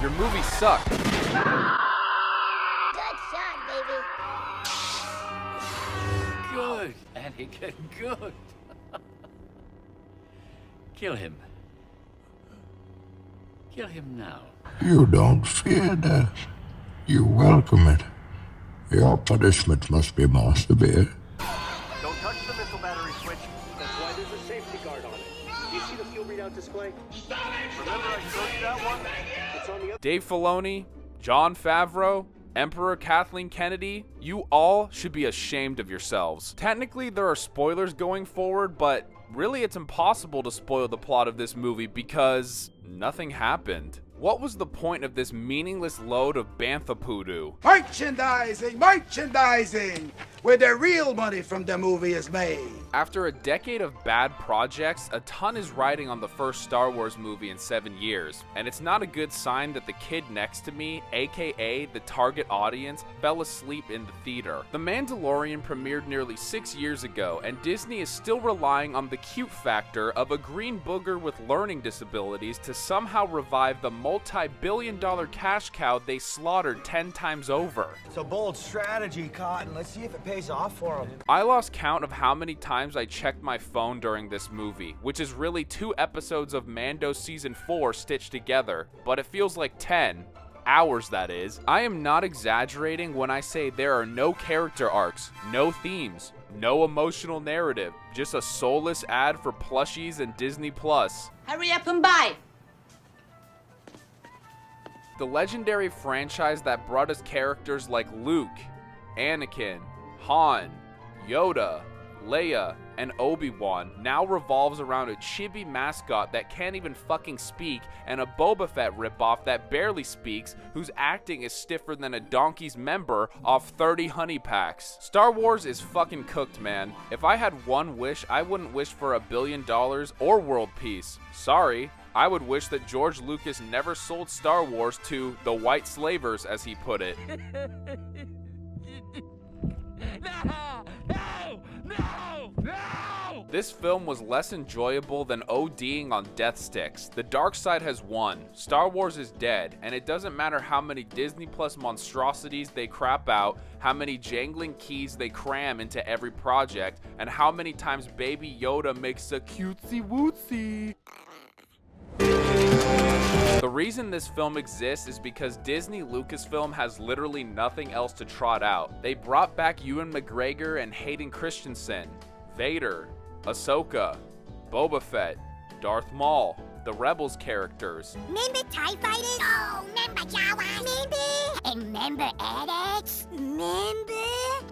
Your movie sucked. Good shot, baby. Good, Anakin, good. Kill him. Kill him now. You don't fear death. You welcome it. Your punishment must be more severe. Don't touch the missile battery switch. That's why there's a safety guard on it. Do you see the fuel readout display? Remember I showed you that one? It's on the other. Dave Filoni, Jon Favreau, Emperor Kathleen Kennedy, you all should be ashamed of yourselves. Technically, there are spoilers going forward, but really it's impossible to spoil the plot of this movie because nothing happened. What was the point of this meaningless load of bantha poodoo? Merchandising! Where the real money from the movie is made. After a decade of bad projects, a ton is riding on the first Star Wars movie in 7 years, and it's not a good sign that the kid next to me, aka the target audience, fell asleep in the theater. The Mandalorian premiered nearly 6 years ago, and Disney is still relying on the cute factor of a green booger with learning disabilities to somehow revive the multi-billion-dollar cash cow they slaughtered 10 times over. It's a bold strategy, Cotton. Let's see if it pays off for him. I lost count of how many times I checked my phone during this movie, which is really 2 episodes of Mando Season 4 stitched together, but it feels like 10 hours, that is. I am not exaggerating when I say there are no character arcs, no themes, no emotional narrative, just a soulless ad for plushies and Disney Plus. Hurry up and buy. The legendary franchise that brought us characters like Luke, Anakin, Han, Yoda, Leia, and Obi-Wan now revolves around a chibi mascot that can't even fucking speak and a Boba Fett ripoff that barely speaks whose acting is stiffer than a donkey's member off 30 honey packs. Star Wars is fucking cooked, man. If I had one wish, I wouldn't wish for $1 billion or world peace. Sorry. I would wish that George Lucas never sold Star Wars to the white slavers, as he put it. No! This film was less enjoyable than ODing on death sticks. The dark side has won. Star Wars is dead, and it doesn't matter how many Disney Plus monstrosities they crap out, how many jangling keys they cram into every project, and how many times Baby Yoda makes a cutesy wootsy. The reason this film exists is because Disney Lucasfilm has literally nothing else to trot out. They brought back Ewan McGregor and Hayden Christensen, Vader, Ahsoka, Boba Fett, Darth Maul, the Rebels characters. Remember TIE Fighters? Oh, remember Jawas? Remember? And remember Adex? Remember?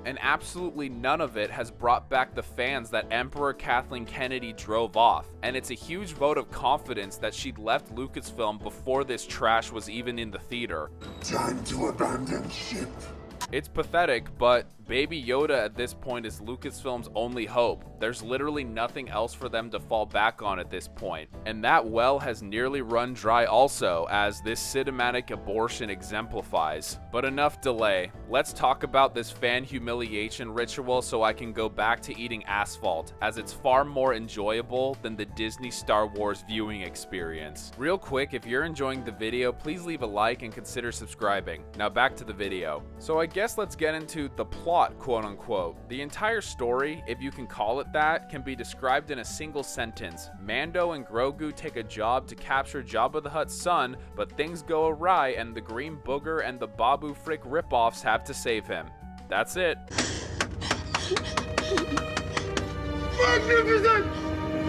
And absolutely none of it has brought back the fans that Emperor Kathleen Kennedy drove off. And it's a huge vote of confidence that she'd left Lucasfilm before this trash was even in the theater. Time to abandon ship. It's pathetic, but Baby Yoda at this point is Lucasfilm's only hope. There's literally nothing else for them to fall back on at this point. And that well has nearly run dry also, as this cinematic abortion exemplifies. But enough delay. Let's talk about this fan humiliation ritual so I can go back to eating asphalt, as it's far more enjoyable than the Disney Star Wars viewing experience. Real quick, if you're enjoying the video, please leave a like and consider subscribing. Now back to the video. So I guess let's get into the plot, quote unquote. The entire story, if you can call it that, can be described in a single sentence. Mando and Grogu take a job to capture Jabba the Hutt's son, but things go awry and the Green Booger and the Babu Frick ripoffs have to save him. That's it. Magnificent!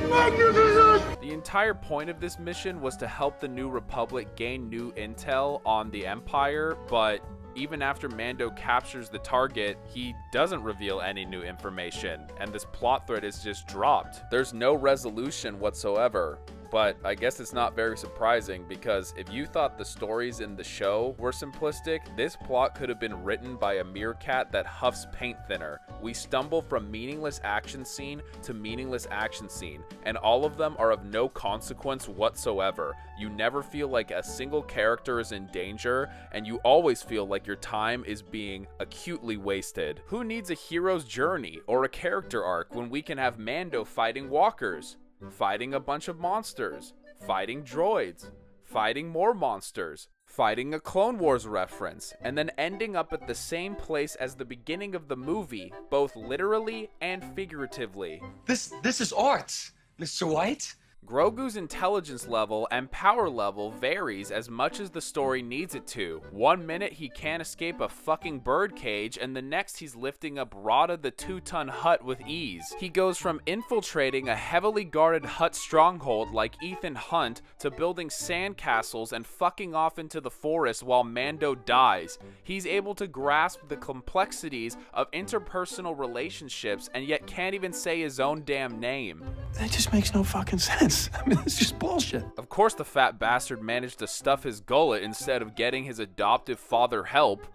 Magnificent! The entire point of this mission was to help the New Republic gain new intel on the Empire, but even after Mando captures the target, he doesn't reveal any new information, and this plot thread is just dropped. There's no resolution whatsoever. But I guess it's not very surprising, because if you thought the stories in the show were simplistic, this plot could have been written by a meerkat that huffs paint thinner. We stumble from meaningless action scene to meaningless action scene, and all of them are of no consequence whatsoever. You never feel like a single character is in danger, and you always feel like your time is being acutely wasted. Who needs a hero's journey or a character arc when we can have Mando fighting walkers, fighting a bunch of monsters, fighting droids, fighting more monsters, fighting a Clone Wars reference, and then ending up at the same place as the beginning of the movie, both literally and figuratively. This is art, Mr. White. Grogu's intelligence level and power level varies as much as the story needs it to. 1 minute he can't escape a fucking bird cage, and the next he's lifting up Rada the 2-ton Hutt with ease. He goes from infiltrating a heavily guarded Hutt stronghold like Ethan Hunt to building sandcastles and fucking off into the forest while Mando dies. He's able to grasp the complexities of interpersonal relationships and yet can't even say his own damn name. That just makes no fucking sense. I mean, it's just bullshit. Of course the fat bastard managed to stuff his gullet instead of getting his adoptive father help.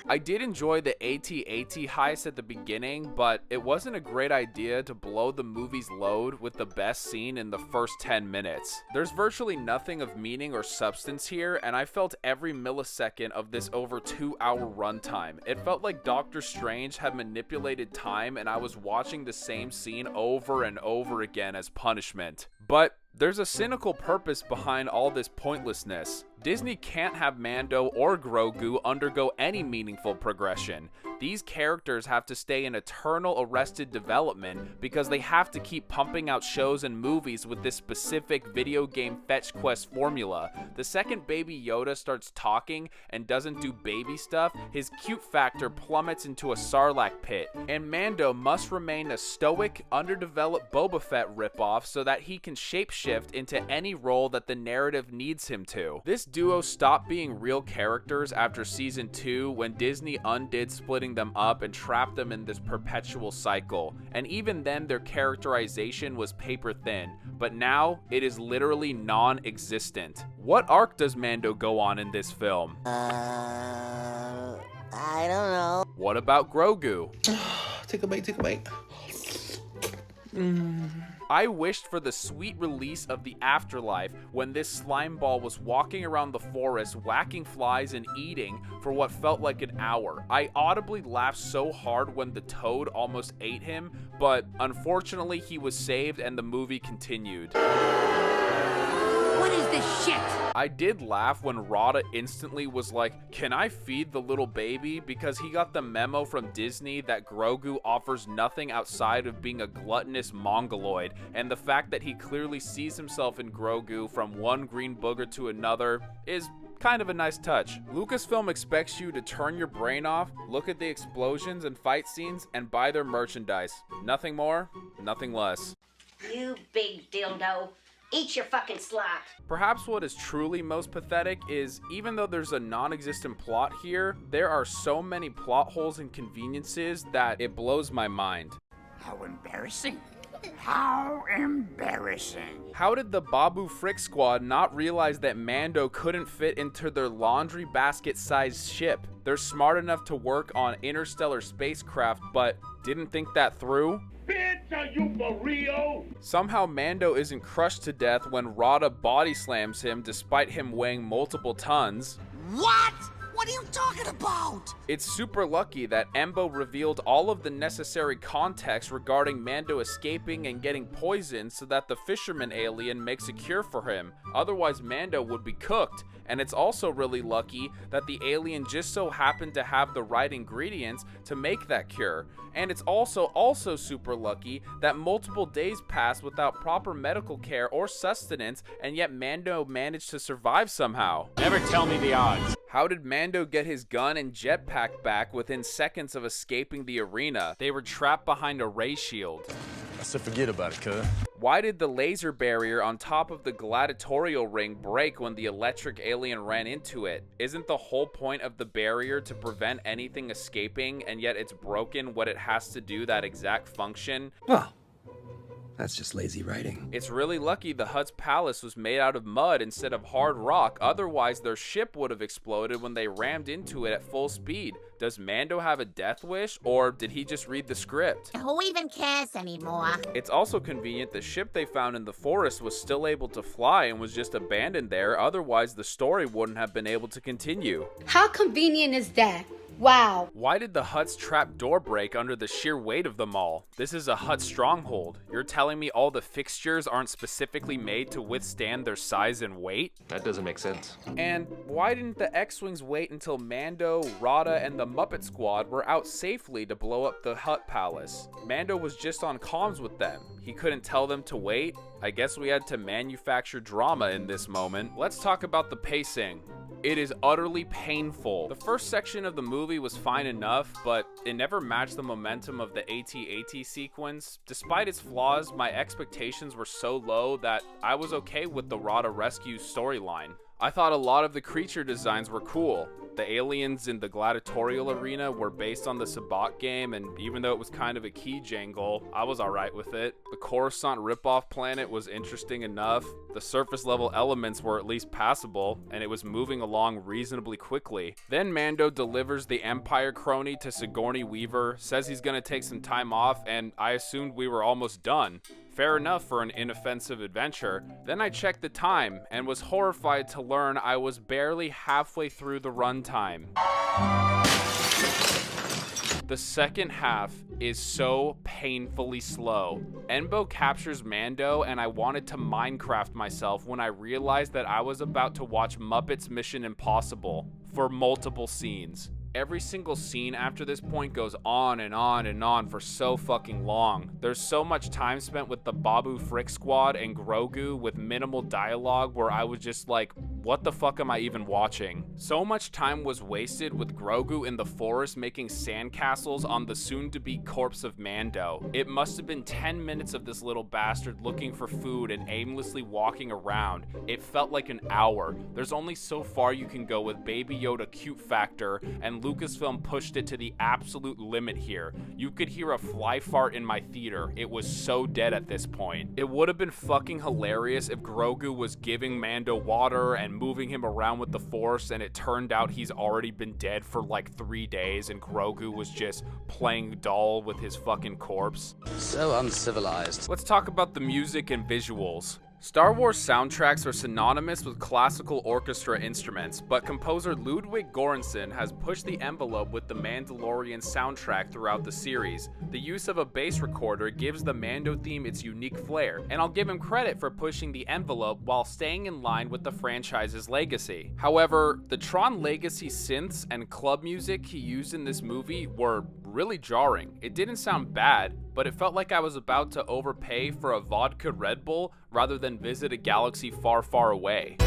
I did enjoy the AT-AT heist at the beginning, but it wasn't a great idea to blow the movie's load with the best scene in the first 10 minutes. There's virtually nothing of meaning or substance here, and I felt every millisecond of this over 2-hour runtime. It felt like Doctor Strange had manipulated time and I was watching the same scene over and over again as punishment. But there's a cynical purpose behind all this pointlessness. Disney can't have Mando or Grogu undergo any meaningful progression. These characters have to stay in eternal arrested development because they have to keep pumping out shows and movies with this specific video game fetch quest formula. The second Baby Yoda starts talking and doesn't do baby stuff, his cute factor plummets into a Sarlacc pit, and Mando must remain a stoic, underdeveloped Boba Fett ripoff so that he can shapeshift into any role that the narrative needs him to. This duo stopped being real characters after season 2 when Disney undid splitting them up and trapped them in this perpetual cycle, and even then their characterization was paper thin, but now it is literally non-existent. What arc does Mando go on in this film? I don't know. What about Grogu? Take a bite. I wished for the sweet release of the afterlife when this slime ball was walking around the forest, whacking flies and eating for what felt like an hour. I audibly laughed so hard when the toad almost ate him, but unfortunately he was saved and the movie continued. What is this shit? I did laugh when Rada instantly was like, "Can I feed the little baby?" because he got the memo from Disney that Grogu offers nothing outside of being a gluttonous mongoloid, and the fact that he clearly sees himself in Grogu from one green booger to another is kind of a nice touch. Lucasfilm expects you to turn your brain off, look at the explosions and fight scenes, and buy their merchandise. Nothing more, nothing less. You big dildo. Eat your fucking slop. Perhaps what is truly most pathetic is, even though there's a non-existent plot here, there are so many plot holes and conveniences that it blows my mind. How embarrassing. How embarrassing. How did the Babu Frick squad not realize that Mando couldn't fit into their laundry basket-sized ship? They're smart enough to work on interstellar spacecraft, but didn't think that through? Bitch, are you for real? Somehow Mando isn't crushed to death when Rada body slams him despite him weighing multiple tons. What? What are you talking about? It's super lucky that Embo revealed all of the necessary context regarding Mando escaping and getting poisoned so that the fisherman alien makes a cure for him. Otherwise Mando would be cooked. And it's also really lucky that the alien just so happened to have the right ingredients to make that cure. And it's also super lucky that multiple days passed without proper medical care or sustenance, and yet Mando managed to survive somehow. Never tell me the odds. How did Mando get his gun and jetpack back within seconds of escaping the arena? They were trapped behind a ray shield. I said forget about it, cuz. Why did the laser barrier on top of the gladiatorial ring break when the electric alien ran into it? Isn't the whole point of the barrier to prevent anything escaping, and yet it's broken when it has to do that exact function? Well, that's just lazy writing. It's really lucky the Hutt's palace was made out of mud instead of hard rock, otherwise their ship would have exploded when they rammed into it at full speed. Does Mando have a death wish, or did he just read the script? Who even cares anymore? It's also convenient the ship they found in the forest was still able to fly and was just abandoned there, otherwise the story wouldn't have been able to continue. How convenient is that? Wow. Why did the Hutt's trap door break under the sheer weight of them all? This is a Hutt stronghold. You're telling me all the fixtures aren't specifically made to withstand their size and weight? That doesn't make sense. And why didn't the X-Wings wait until Mando, Rada, and the Muppet Squad were out safely to blow up the Hutt Palace? Mando was just on comms with them. He couldn't tell them to wait? I guess we had to manufacture drama in this moment. Let's talk about the pacing. It is utterly painful. The first section of the movie was fine enough, but it never matched the momentum of the AT-AT sequence. Despite its flaws, my expectations were so low that I was okay with the Rada rescue storyline. I thought a lot of the creature designs were cool. The aliens in the gladiatorial arena were based on the Sabacc game, and even though it was kind of a key jangle, I was alright with it. The Coruscant ripoff planet was interesting enough. The surface level elements were at least passable, and it was moving along reasonably quickly. Then Mando delivers the Empire crony to Sigourney Weaver, says he's gonna take some time off, and I assumed we were almost done. Fair enough for an inoffensive adventure. Then I checked the time and was horrified to learn I was barely halfway through the runtime. The second half is so painfully slow. Enbo captures Mando and I wanted to Minecraft myself when I realized that I was about to watch Muppets Mission Impossible for multiple scenes. Every single scene after this point goes on and on and on for so fucking long. There's so much time spent with the Babu Frick squad and Grogu with minimal dialogue where I was just like, what the fuck am I even watching? So much time was wasted with Grogu in the forest making sandcastles on the soon-to-be corpse of Mando. It must have been 10 minutes of this little bastard looking for food and aimlessly walking around. It felt like an hour. There's only so far you can go with Baby Yoda cute factor, and Lucasfilm pushed it to the absolute limit here. You could hear a fly fart in my theater. It was so dead at this point. It would have been fucking hilarious if Grogu was giving Mando water and moving him around with the Force, and it turned out he's already been dead for like 3 days and Grogu was just playing doll with his fucking corpse. So uncivilized. Let's talk about the music and visuals. Star Wars soundtracks are synonymous with classical orchestra instruments, but composer Ludwig Göransson has pushed the envelope with the Mandalorian soundtrack throughout the series. The use of a bass recorder gives the Mando theme its unique flair, and I'll give him credit for pushing the envelope while staying in line with the franchise's legacy. However, the Tron Legacy synths and club music he used in this movie were really jarring. It didn't sound bad, but it felt like I was about to overpay for a vodka Red Bull rather than visit a galaxy far, far away.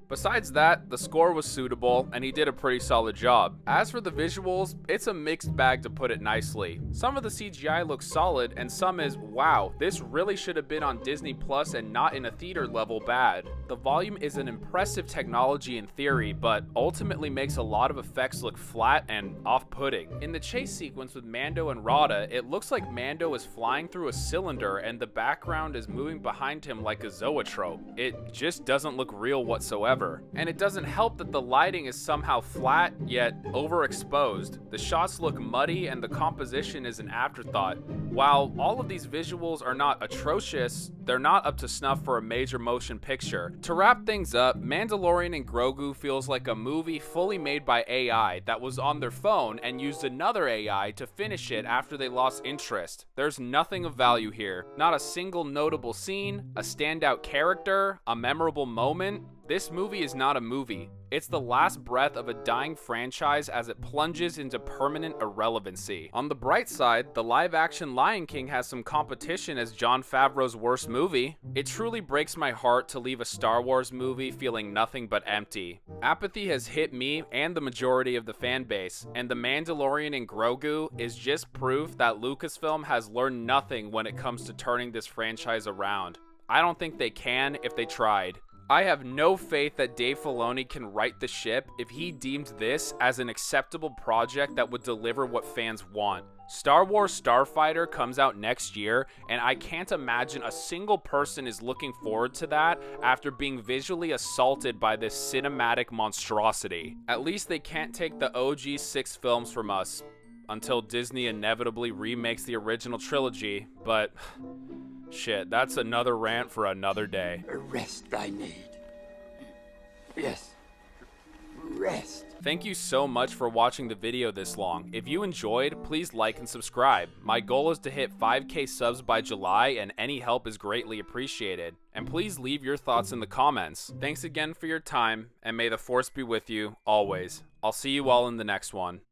Besides that, the score was suitable, and he did a pretty solid job. As for the visuals, it's a mixed bag to put it nicely. Some of the CGI looks solid, and some is, wow, this really should have been on Disney Plus and not in a theater level bad. The volume is an impressive technology in theory, but ultimately makes a lot of effects look flat and off-putting. In the chase sequence with Mando and Rada, it looks like Mando is flying through a cylinder and the background is moving behind him like a zoetrope. It just doesn't look real whatsoever. And it doesn't help that the lighting is somehow flat, yet overexposed. The shots look muddy and the composition is an afterthought. While all of these visuals are not atrocious, they're not up to snuff for a major motion picture. To wrap things up, Mandalorian and Grogu feels like a movie fully made by AI that was on their phone and used another AI to finish it after they lost interest. There's nothing of value here. Not a single notable scene, a standout character, a memorable moment. This movie is not a movie. It's the last breath of a dying franchise as it plunges into permanent irrelevancy. On the bright side, the live-action Lion King has some competition as Jon Favreau's worst movie. It truly breaks my heart to leave a Star Wars movie feeling nothing but empty. Apathy has hit me and the majority of the fan base, and The Mandalorian and Grogu is just proof that Lucasfilm has learned nothing when it comes to turning this franchise around. I don't think they can if they tried. I have no faith that Dave Filoni can right the ship if he deemed this as an acceptable project that would deliver what fans want. Star Wars Starfighter comes out next year, and I can't imagine a single person is looking forward to that after being visually assaulted by this cinematic monstrosity. At least they can't take the OG 6 films from us until Disney inevitably remakes the original trilogy, but shit, that's another rant for another day. A rest I need. Yes. rest. Thank you so much for watching the video this long. If you enjoyed, please like and subscribe. My goal is to hit 5K subs by July, and any help is greatly appreciated. And please leave your thoughts in the comments. Thanks again for your time, and may the Force be with you always. I'll see you all in the next one.